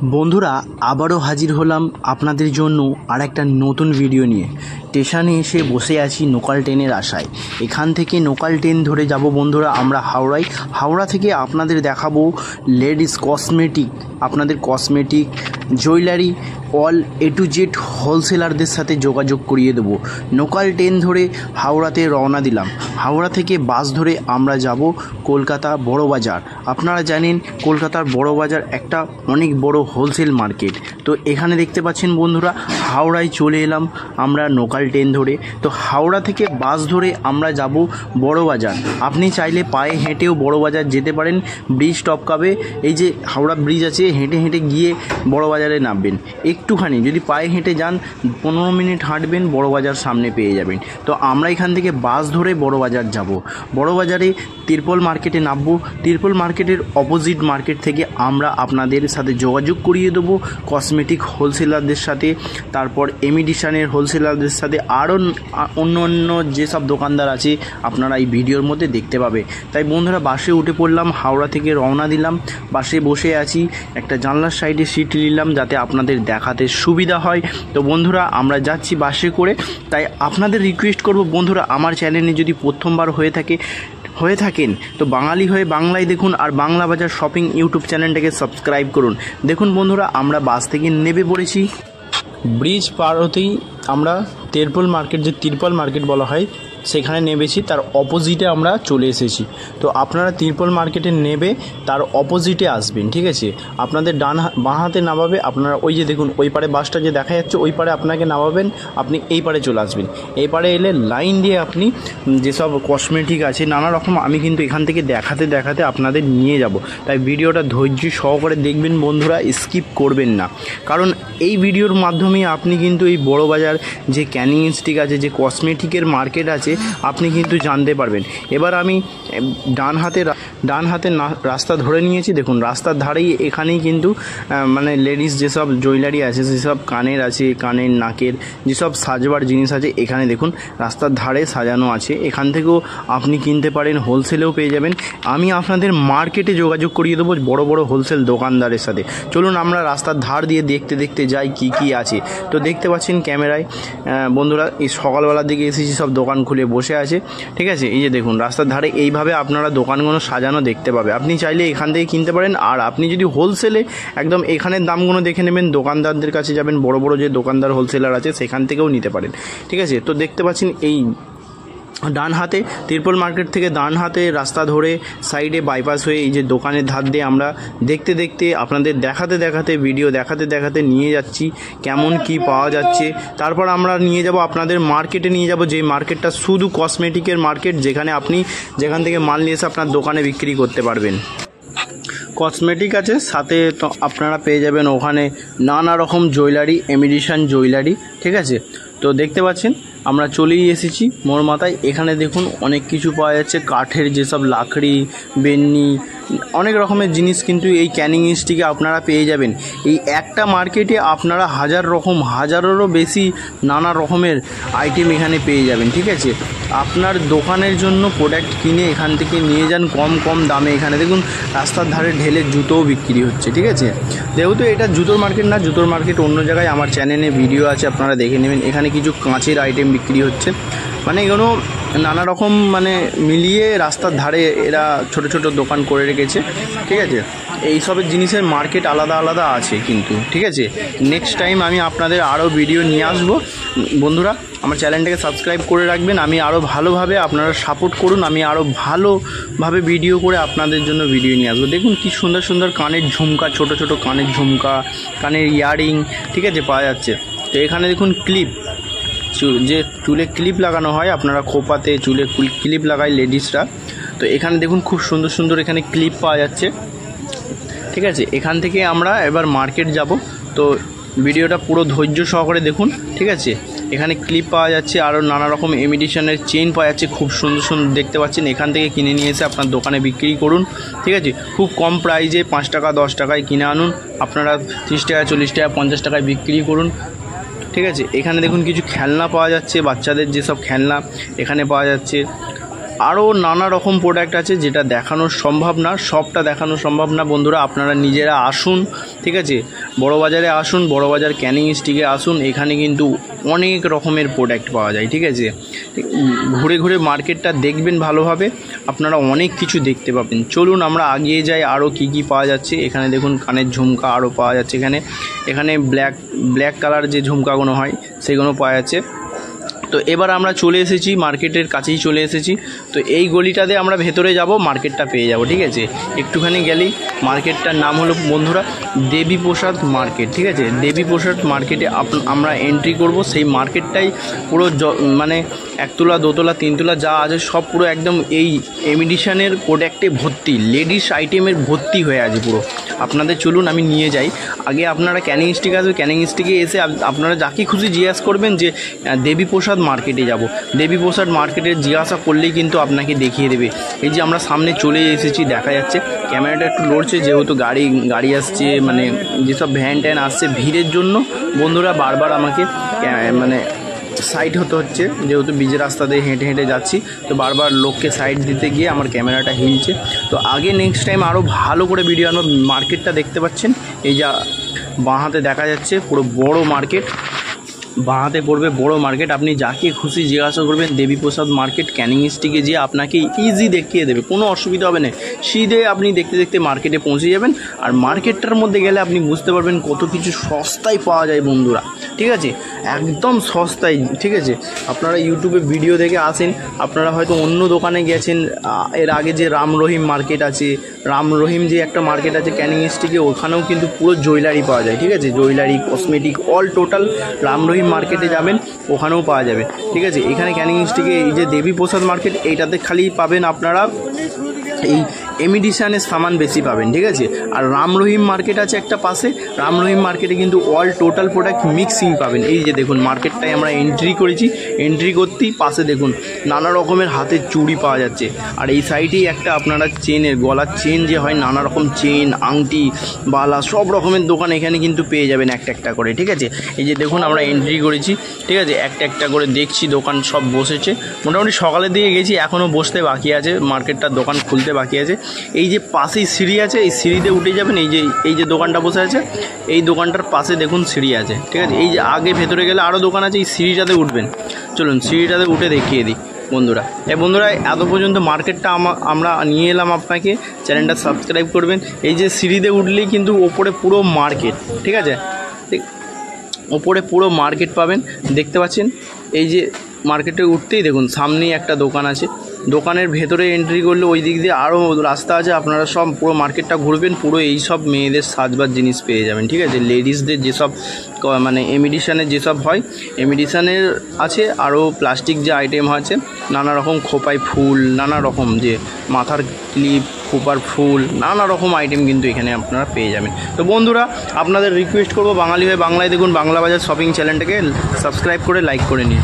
বন্ধুরা আবারও হাজির হলাম আপনাদের জন্য আর একটা নতুন ভিডিও নিয়ে। স্টেশনে এসে বসে আছি লোকাল ট্রেনের আশায়। এখান থেকে লোকাল ট্রেন ধরে যাব বন্ধুরা আমরা হাওড়ায়। হাওড়া থেকে আপনাদের দেখাবো লেডিস কসমেটিক, আপনাদের cosmetic, jewellery, all A to Z হোলসেলারদের সাথে যোগাযোগ করিয়ে দেবো। লোকাল ট্রেন ধরে হাওড়াতে রওনা দিলাম। হাওড়া থেকে বাস ধরে আমরা যাব কলকাতা বড় বাজার। আপনারা জানেন কলকাতার বড় বাজার একটা অনেক বড় হোলসেল মার্কেট। তো এখানে দেখতে পাচ্ছেন বন্ধুরা হাওড়ায় চলে এলাম আমরা লোকাল ট্রেন ধরে। তো হাওড়া থেকে বাস ধরে আমরা যাব বড় বাজার। আপনি চাইলে পায়ে হেঁটেও বড় বাজার যেতে পারেন। ব্রিজ টপকাবে, এই যে হাওড়া ব্রিজ আছে, হেঁটে হেঁটে গিয়ে বড় বাজারে নামবেন। একটুখানি যদি পায়ে হেঁটে যান 15 মিনিট হাঁটবেন, বড় বাজার সামনে পেয়ে যাবেন। তো আমরা এখান থেকে বাস ধরে বড় বাজার যাব। বড় বাজারে তিরপল মার্কেটে নামবো। তিরপল মার্কেটের অপোজিট মার্কেট থেকে আমরা আপনাদের সাথে যোগাযোগ করিয়ে দেবো কসমেটিক হোলসেলারদের সাথে, তারপর এমিডিশনের হোলসেলারদের সাথে, আরও অন্য অন্য যেসব দোকানদার আছে আপনারা এই ভিডিওর মধ্যে দেখতে পাবে। তাই বন্ধুরা বাসে উঠে পড়লাম, হাওড়া থেকে রওনা দিলাম। বাসে বসে আছি, একটা জানলার সাইডে সিট নিলাম যাতে আপনাদের দেখাতে সুবিধা হয়। তো বন্ধুরা আমরা যাচ্ছি বাসে করে। তাই আপনাদের রিকোয়েস্ট করব বন্ধুরা, আমার চ্যানেলে যদি প্রথমবার হয়ে থাকেন তো বাঙালি হয়ে বাংলায় দেখুন, আর বাংলা বাজার শপিং ইউটিউব চ্যানেলটাকে সাবস্ক্রাইব করুন। দেখুন বন্ধুরা আমরা বাস থেকে নেমে পড়েছি। ব্রিজ পার হতেই আমরা তিরপল মার্কেট, যে তিরপল মার্কেট বলা হয়, সেখানে নেমেছি। তার অপোজিটে আমরা চলে এসেছি। তো আপনারা তিরপল মার্কেটে নেবে তার অপোজিটে আসবেন, ঠিক আছে? আপনাদের বাঁ হাতে নামাবে। আপনারা ওই যে দেখুন ওই পারে বাসটা যে দেখা যাচ্ছে, ওই পারে আপনাকে নামাবেন, আপনি এই পারে চলে আসবেন। এই পারে এলে লাইন দিয়ে আপনি যেসব কসমেটিক আছে নানা রকম, আমি কিন্তু এখান থেকে দেখাতে দেখাতে আপনাদের নিয়ে যাব। তাই ভিডিওটা ধৈর্য সহকারে দেখবেন বন্ধুরা, স্কিপ করবেন না। কারণ এই ভিডিওর মাধ্যমে আপনি কিন্তু এই বড় বাজার যে ক্যানিং স্টিক আছে, যে কসমেটিকের মার্কেট আছে, আপনি কিন্তু জানতে পারবেন। এবার আমি ডান হাতে রাস্তা ধরে নিয়েছি। দেখুন রাস্তার ধারেই এখানেই কিন্তু মানে লেডিস যেসব জুয়েলারি আছে, যেসব কানের আছে, কানের নাকের যেসব সাজবার জিনিস আছে, এখানে দেখুন রাস্তার ধারে সাজানো আছে। এখান থেকেও আপনি কিনতে পারেন, হোলসেলেও পেয়ে যাবেন। আমি আপনাদের মার্কেটে যোগাযোগ করিয়ে দেবো বড় বড় হোলসেল দোকানদারের সাথে। চলুন আমরা রাস্তার ধার দিয়ে দেখতে দেখতে যাই কি কি আছে। তো দেখতে পাচ্ছেন ক্যামেরায় বন্ধুরা, এই সকালবেলার দিকে এসেছি, সব দোকান খুলে বসে আছে, ঠিক আছে? এই যে দেখুন রাস্তার ধারে এইভাবে আপনারা দোকানগুলো সাজানো দেখতে পাবে। আপনি চাইলে এখান থেকে কিনতে পারেন। আর আপনি যদি হোলসেলে একদম এখানের দামগুলো দেখে নেবেন, দোকানদারদের কাছে যাবেন, বড় বড় যে দোকানদার হোলসেলার আছে সেখান থেকেও নিতে পারেন, ঠিক আছে? তো দেখতে পাচ্ছেন এই ডান হাতে তিরপল মার্কেট থেকে ডান হাতে রাস্তা ধরে সাইডে বাইপাস হয়ে এই যে দোকানের ধার দিয়ে আমরা দেখতে দেখতে আপনাদের দেখাতে দেখাতে ভিডিও দেখাতে দেখাতে নিয়ে যাচ্ছি কেমন কি পাওয়া যাচ্ছে। তারপর আমরা নিয়ে যাব আপনাদের মার্কেটে, নিয়ে যাব যে মার্কেটটা শুধু কসমেটিকের মার্কেট, যেখানে আপনি যেখান থেকে মাল নিয়ে এসে আপনার দোকানে বিক্রি করতে পারবেন। কসমেটিক আছে, সাথে তো আপনারা পেয়ে যাবেন ওখানে নানা রকম জুয়েলারি, এমিডিশন জুয়েলারি, ঠিক আছে? তো দেখতে পাচ্ছেন আমরা চলেই এসেছি মোড় মাথায়। এখানে দেখুন অনেক কিছু পাওয়া যাচ্ছে, কাঠের যেসব লাকড়ি, বেন্নি, অনেক রকমের জিনিস কিন্তু এই ক্যানিং স্টিকে আপনারা পেয়ে যাবেন। এই একটা মার্কেটে আপনারা হাজারেরও বেশি নানা রকমের আইটেম এখানে পেয়ে যাবেন, ঠিক আছে? আপনার দোকানের জন্য প্রোডাক্ট কিনে এখান থেকে নিয়ে যান কম দামে। এখানে দেখুন রাস্তার ধারে ঢেলে জুতোও বিক্রি হচ্ছে, ঠিক আছে? যেহেতু এটা জুতোর মার্কেট না, জুতোর মার্কেট অন্য জায়গায়, আমার চ্যানেলে ভিডিও আছে, আপনারা দেখে নেবেন। এখানে কিছু কাঁচের আইটেম বিক্রি হচ্ছে, মানে এগুলো নানা রকম মানে মিলিয়ে রাস্তার ধারে এরা ছোট ছোট দোকান করে রেখেছে, ঠিক আছে? এই সবের জিনিসের মার্কেট আলাদা আলাদা আছে কিন্তু, ঠিক আছে? নেক্সট টাইম আমি আপনাদের আরও ভিডিও নিয়ে আসবো। বন্ধুরা আমার চ্যানেলটাকে সাবস্ক্রাইব করে রাখবেন, আমি আরও ভালোভাবে আপনারা সাপোর্ট করুন, আমি আরও ভালোভাবে ভিডিও করে আপনাদের জন্য ভিডিও নিয়ে আসবো। দেখুন কি সুন্দর সুন্দর কানের ঝুমকা, ছোট ছোট কানের ঝুমকা, কানের ইয়ারিং, ঠিক আছে, পাওয়া যাচ্ছে। তো এখানে দেখুন ক্লিপ, যে চুলে ক্লিপ লাগানো হয়, আপনারা খোপাতে চুলে ক্লিপ লাগায় লেডিসরা। তো এখানে দেখুন খুব সুন্দর সুন্দর এখানে ক্লিপ পাওয়া যাচ্ছে, ঠিক আছে? এখান থেকে আমরা এবার মার্কেট যাব। তো ভিডিওটা পুরো ধৈর্য সহকারে দেখুন, ঠিক আছে? এখানে ক্লিপ পাওয়া যাচ্ছে, আরও নানা রকম এমিডিশনের চেইন পাওয়া যাচ্ছে, খুব সুন্দর সুন্দর দেখতে পাচ্ছেন। এখান থেকে কিনে নিয়ে এসে আপনার দোকানে বিক্রি করুন, ঠিক আছে? খুব কম প্রাইজে 5 টাকা 10 টাকায় কিনে আনুন, আপনারা 30 টাকা 40 টাকা 50 টাকায় বিক্রি করুন, ঠিক আছে? এখানে দেখুন কিছু খেলনা পাওয়া যাচ্ছে, বাচ্চাদের যেসব খেলনা এখানে পাওয়া যাচ্ছে। আরও নানা রকম প্রোডাক্ট আছে যেটা দেখানো সম্ভব না, সবটা দেখানো সম্ভব না। বন্ধুরা আপনারা নিজেরা আসুন, ঠিক আছে? বড় বাজারে আসুন, বড় বাজার ক্যানিং স্ট্রিটে আসুন, এখানে কিন্তু অনেক রকমের প্রোডাক্ট পাওয়া যায়। ঠিক আছে, ঘুরে ঘুরে মার্কেটটা দেখবেন ভালোভাবে, আপনারা অনেক কিছু দেখতে পাবেন। চলুন আমরা এগিয়ে যাই, আরও কি কি পাওয়া যাচ্ছে। এখানে দেখুন কানের ঝুমকা আরও পাওয়া যাচ্ছে। এখানে ব্ল্যাক কালার যে ঝুমকাগুলো হয় সেগুলো পাওয়া যাচ্ছে। তো এবার আমরা চলে এসেছি, মার্কেটের কাছেই চলে এসেছি। তো এই গলিটাতে আমরা ভেতরে যাব, মার্কেটটা পেয়ে যাব। ঠিক আছে, একটুখানি গেলেই মার্কেটটার নাম হলো বন্ধুরা দেবীপ্রসাদ মার্কেট। ঠিক আছে, দেবীপ্রসাদ মার্কেটে আমরা এন্ট্রি করব। সেই মার্কেটটাই পুরো মানে একতলা, দোতলা, তিনতলা যা আছে সব পুরো একদম এই এমিডিশনের প্রোডাক্টে ভর্তি, লেডিস আইটেমের ভর্তি হয়ে আছে পুরো। আপনাদের চলুন আমি নিয়ে যাই। আগে আপনারা ক্যানিং স্ট্রিট আসবে, ক্যানিং স্ট্রিটে এসে আপনারা যাকে খুশি জিজ্ঞাসা করবেন যে দেবীপ্রসাদ মার্কেটে যাব। দেবীপ্রসাদ মার্কেটে জিজ্ঞাসা করলেই কিন্তু আপনাকে দেখিয়ে দেবে। এই যে আমরা সামনে চলে এসেছি, দেখা যাচ্ছে। ক্যামেরাটা একটু লড়ছে যেহেতু গাড়ি আসছে, মানে যেসব ভ্যান ট্যান আসছে ভিড়ের জন্য বন্ধুরা বারবার আমাকে মানে সাইড হতে হচ্ছে, যেহেতু বীজ রাস্তা দিয়ে হেঁটে হেঁটে যাচ্ছি। তো বারবার লোককে সাইড দিতে গিয়ে আমার ক্যামেরাটা হিলছে। তো আগে নেক্সট টাইম আরও ভালো করে ভিডিও আনবো। মার্কেটটা দেখতে পাচ্ছেন, এই যা বাঁ হাতে দেখা যাচ্ছে পুরো বড় মার্কেট, বাঁ হাতে পড়বে বড় মার্কেট। আপনি যাকে খুশি জিজ্ঞাসা করবেন দেবীপ্রসাদ মার্কেট ক্যানিং স্ট্রিটে যেয়ে আপনাকে ইজি দেখিয়ে দেবে, কোনো অসুবিধা হবে না। সিধে আপনি দেখতে দেখতে মার্কেটে পৌঁছে যাবেন। আর মার্কেটটার মধ্যে গেলে আপনি বুঝতে পারবেন কত কিছু সস্তায় পাওয়া যায় বন্ধুরা। ঠিক আছে, একদম সস্তায়। ঠিক আছে, আপনারা ইউটিউবে ভিডিও দেখে আসেন, আপনারা হয়তো অন্য দোকানে গেছেন। এর আগে যে রাম রহিম মার্কেট আছে, রাম রহিম যে একটা মার্কেট আছে ক্যানিং স্ট্রিটে, ওখানেও কিন্তু পুরো জুয়েলারি পাওয়া যায়। ঠিক আছে, jewellery, cosmetic, all total Ram Rahim মার্কেটে যাবেন ওখানেও পাওয়া যাবে। ঠিক আছে, এখানে ক্যানিং স্ট্রিটে এই যে দেবীপ্রসাদ মার্কেট, এইটাতে খালি পাবেন আপনারা এই এমিডিশনের সামান বেশি পাবেন। ঠিক আছে, আর রাম রহিম মার্কেট আছে একটা পাশে, রাম রহিম মার্কেটে কিন্তু অল টোটাল প্রোডাক্ট মিক্সিং পাবেন। এই যে দেখুন মার্কেটটায় আমরা এন্ট্রি করেছি, এন্ট্রি করতেই পাশে দেখুন নানা রকমের হাতের চুড়ি পাওয়া যাচ্ছে। আর এই সাইডেই একটা আপনারা চেনের, গলার চেন যে হয়, নানা রকম চেন, আংটি, বালা, সব রকমের দোকান এখানে কিন্তু পেয়ে যাবেন একটা একটা করে। ঠিক আছে, এই যে দেখুন আমরা এন্ট্রি করেছি। ঠিক আছে, একটা একটা করে দেখছি দোকান সব বসেছে। মোটামুটি সকালের দিকে গেছি, এখনও বসতে বাকি আছে, মার্কেটটার দোকান খুলতে বাকি আছে। এই যে পাশেই সিঁড়ি আছে, এই সিঁড়িতে উঠে যাবেন। এই যে দোকানটা বসে আছে, এই দোকানটার পাশে দেখুন সিঁড়ি আছে। ঠিক আছে, এই যে আগে ভেতরে গেলে আরও দোকান আছে, এই সিঁড়িটাতে উঠবেন। চলুন সিঁড়িটাতে উঠে দেখিয়ে দিই বন্ধুরা। বন্ধুরা এত পর্যন্ত মার্কেটটা আমরা নিয়ে এলাম আপনাকে, চ্যানেলটা সাবস্ক্রাইব করবেন। এই যে সিঁড়িতে উঠলেই কিন্তু ওপরে পুরো মার্কেট। ঠিক আছে, ওপরে পুরো মার্কেট পাবেন, দেখতে পাচ্ছেন। এই যে মার্কেটে উঠতেই দেখুন সামনেই একটা দোকান আছে, দোকানের ভেতরে এন্ট্রি করলে ওই দিক দিয়ে আরও রাস্তা আছে। আপনারা সব পুরো মার্কেটটা ঘুরবেন, পুরো এই সব মেয়েদের সাজবার জিনিস পেয়ে যাবেন। ঠিক আছে, লেডিসদের যেসব মানে এমিডিশনের যেসব হয়, এমিডিশনের আছে। আরও প্লাস্টিক যে আইটেম আছে, নানা রকম খোপায় ফুল, নানা রকম যে মাথার ক্লিপ, খোপার ফুল, নানা রকম আইটেম কিন্তু এখানে আপনারা পেয়ে যাবেন। তো বন্ধুরা আপনাদের রিকোয়েস্ট করবো, বাঙালি হয়ে বাংলায় দেখুন, বাংলা বাজার শপিং চ্যানেলটাকে সাবস্ক্রাইব করে লাইক করে নিন।